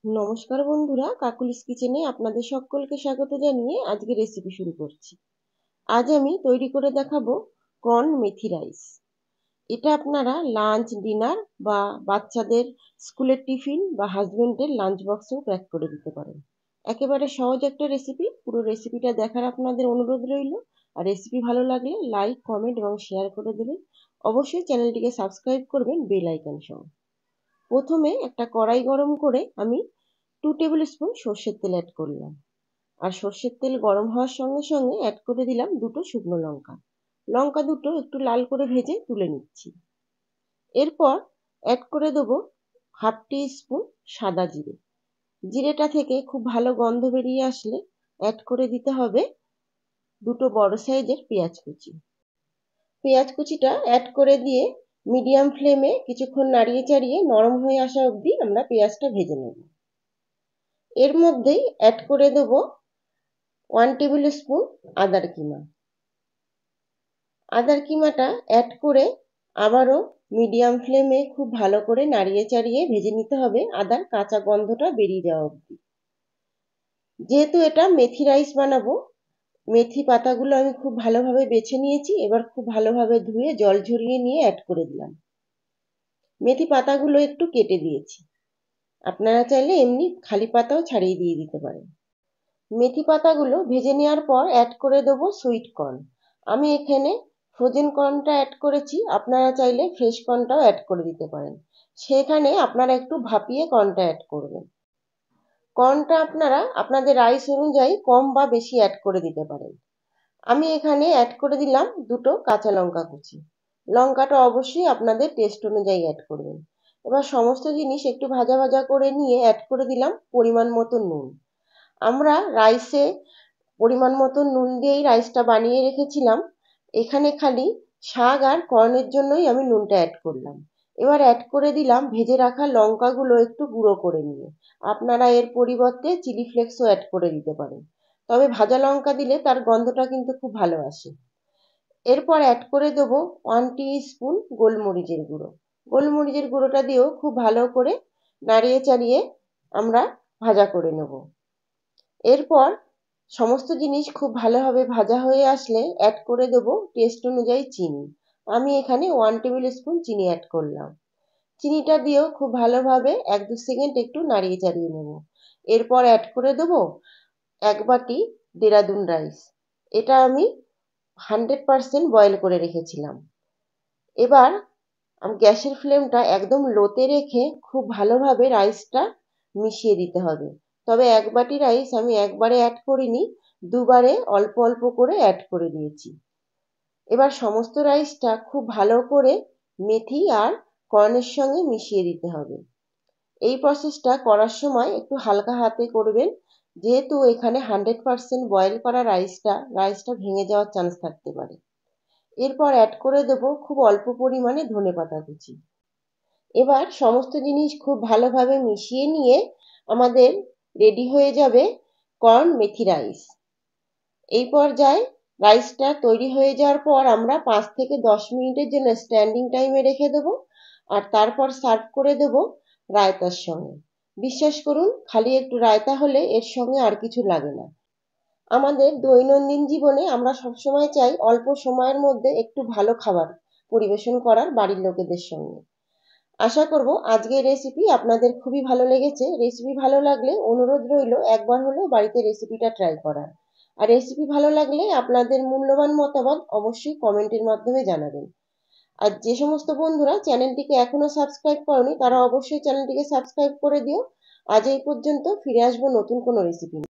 নমস্কার বন্ধুরা, কাকুলিস কিচেনে আপনাদের সকলকে স্বাগত জানিয়ে আজকে রেসিপি শুরু করছি। আজ আমি তৈরি করে দেখাবো কর্ন মেথি রাইস। এটা আপনারা লাঞ্চ, ডিনার বা বাচ্চাদের স্কুলের টিফিন বা হাজবেন্ডের লাঞ্চ বক্সেও প্যাক করে দিতে পারেন। একেবারে সহজ একটা রেসিপি। পুরো রেসিপিটা দেখার আপনাদের অনুরোধ রইল। আর রেসিপি ভালো লাগলে লাইক, কমেন্ট এবং শেয়ার করে দেবেন। অবশ্যই চ্যানেলটিকে সাবস্ক্রাইব করবেন বেল আইকন সহ। প্রথমে একটা কড়াই গরম করে আমি 2 টেবিল স্পুন সর্ষের তেল অ্যাড করলাম। আর সর্ষের তেল গরম হওয়ার সঙ্গে সঙ্গে অ্যাড করে দিলাম দুটো শুকনো লঙ্কা। লঙ্কা দুটো একটু লাল করে ভেজে তুলে নিচ্ছি। এরপর অ্যাড করে দেবো হাফ স্পুন সাদা জিরে। জিরেটা থেকে খুব ভালো গন্ধ বেরিয়ে আসলে অ্যাড করে দিতে হবে দুটো বড় সাইজের পেঁয়াজ কুচি। পেঁয়াজ কুচিটা অ্যাড করে দিয়ে মিডিয়াম ফ্লেমে কিছুক্ষণ নাড়িয়ে চাড়িয়ে নরম হয়ে আসা অবধি আমরা পেঁয়াজটা ভেজে নেব। এর মধ্যেই অ্যাড করে দেবো 1 টেবিল স্পুন আদার কিমা। আদার কিমাটা অ্যাড করে আবারও মিডিয়াম ফ্লেমে খুব ভালো করে নাড়িয়ে চাড়িয়ে ভেজে নিতে হবে আদার কাঁচা গন্ধটা বেরিয়ে যাওয়া অবধি। যেহেতু এটা মেথি রাইস বানাবো, মেথি পাতাগুলো আমি খুব ভালোভাবে বেছে নিয়েছি। এবার খুব ভালোভাবে ধুয়ে জল ঝরিয়ে নিয়ে অ্যাড করে দিলাম। মেথি পাতাগুলো একটু কেটে দিয়েছি। আপনারা চাইলে এমনি খালি পাতাও ছাড়িয়ে দিয়ে দিতে পারেন। মেথি পাতাগুলো ভেজে নেওয়ার পর অ্যাড করে দেবো সুইট কর্ন। আমি এখানে ফ্রোজেন কর্নটা অ্যাড করেছি, আপনারা চাইলে ফ্রেশ কর্নটাও অ্যাড করে দিতে পারেন। সেখানে আপনারা একটু ভাপিয়ে কর্নটা অ্যাড করবেন। কর্নটা আপনারা আপনাদের রাইস অনুযায়ী কম বা বেশি অ্যাড করে দিতে পারেন। আমি এখানে অ্যাড করে দিলাম দুটো কাঁচা লঙ্কা কুচি। লঙ্কাটা অবশ্যই আপনাদের টেস্ট অনুযায়ী অ্যাড করবেন। এবার সমস্ত জিনিস একটু ভাজা ভাজা করে নিয়ে অ্যাড করে দিলাম পরিমাণ মতো নুন। আমরা রাইসে পরিমাণ মতো নুন দিয়েই রাইসটা বানিয়ে রেখেছিলাম। এখানে খালি শাক আর কর্নের জন্যই আমি নুনটা অ্যাড করলাম। এবার অ্যাড করে দিলাম ভেজে রাখা লঙ্কাগুলো একটু গুঁড়ো করে নিয়ে। আপনারা এর পরিবর্তে চিলি ফ্লেক্সও অ্যাড করে দিতে পারেন, তবে ভাজা লঙ্কা দিলে তার গন্ধটা কিন্তু খুব ভালো আসে। এরপর অ্যাড করে দেবো 1 টিস্পুন গোলমরিচের গুঁড়ো। গোলমরিচের গুঁড়োটা দিয়েও খুব ভালো করে নাড়িয়ে চাড়িয়ে আমরা ভাজা করে নেব। এরপর সমস্ত জিনিস খুব ভালোভাবে ভাজা হয়ে আসলে অ্যাড করে দেবো টেস্ট অনুযায়ী চিনি। আমি এখানে 1 টেবিল স্পুন চিনি অ্যাড করলাম। চিনিটা দিয়েও খুব ভালোভাবে 1-2 সেকেন্ড একটু নাড়িয়ে চাড়িয়ে নেব। এরপর অ্যাড করে দেবো 1 বাটি দেরাদুন রাইস। এটা আমি 100% বয়েল করে রেখেছিলাম। এবার গ্যাসের ফ্লেমটা একদম লোতে রেখে খুব ভালোভাবে রাইসটা মিশিয়ে দিতে হবে। তবে 1 বাটি রাইস আমি একবারে অ্যাড করিনি, দুবারে অল্প অল্প করে অ্যাড করে দিয়েছি। এবার সমস্ত রাইসটা খুব ভালো করে মেথি আর কর্নের সঙ্গে মিশিয়ে দিতে হবে। এই প্রসেসটা করার সময় একটু হালকা হাতে করবেন, যেহেতু এখানে 100% বয়েল করা রাইসটা ভেঙে যাওয়ার চান্স থাকতে পারে। এরপর অ্যাড করে দেবো খুব অল্প পরিমাণে ধনেপাতা কুচি। এবার সমস্ত জিনিস খুব ভালোভাবে মিশিয়ে নিয়ে আমাদের রেডি হয়ে যাবে কর্ন মেথি রাইস। এই পর্যায়ে রাইসটা তৈরি হয়ে যাওয়ার পর আমরা 5 থেকে 10 মিনিটের জন্য স্ট্যান্ডিং টাইমে রেখে দেবো। আর তারপর সার্ভ করে দেবো রায়তার সঙ্গে। বিশ্বাস করুন, খালি একটু রায়তা হলে এর সঙ্গে আর কিছু লাগে না। আমাদের দৈনন্দিন জীবনে আমরা সবসময় চাই অল্প সময়ের মধ্যে একটু ভালো খাবার পরিবেশন করার বাড়ির লোকেদের সঙ্গে। আশা করব আজকের রেসিপি আপনাদের খুবই ভালো লেগেছে। রেসিপি ভালো লাগলে অনুরোধ রইল একবার হলেও বাড়িতে রেসিপিটা ট্রাই করার। আর রেসিপি ভালো লাগলে আপনাদের মূল্যবান মতামত অবশ্যই কমেন্টের মাধ্যমে জানাবেন। আর যে সমস্ত বন্ধুরা চ্যানেলটিকে এখনো সাবস্ক্রাইব করনি তারা অবশ্যই চ্যানেলটিকে সাবস্ক্রাইব করে দিও। আজ এই পর্যন্ত, ফিরে আসবো নতুন কোনো রেসিপি নিয়ে।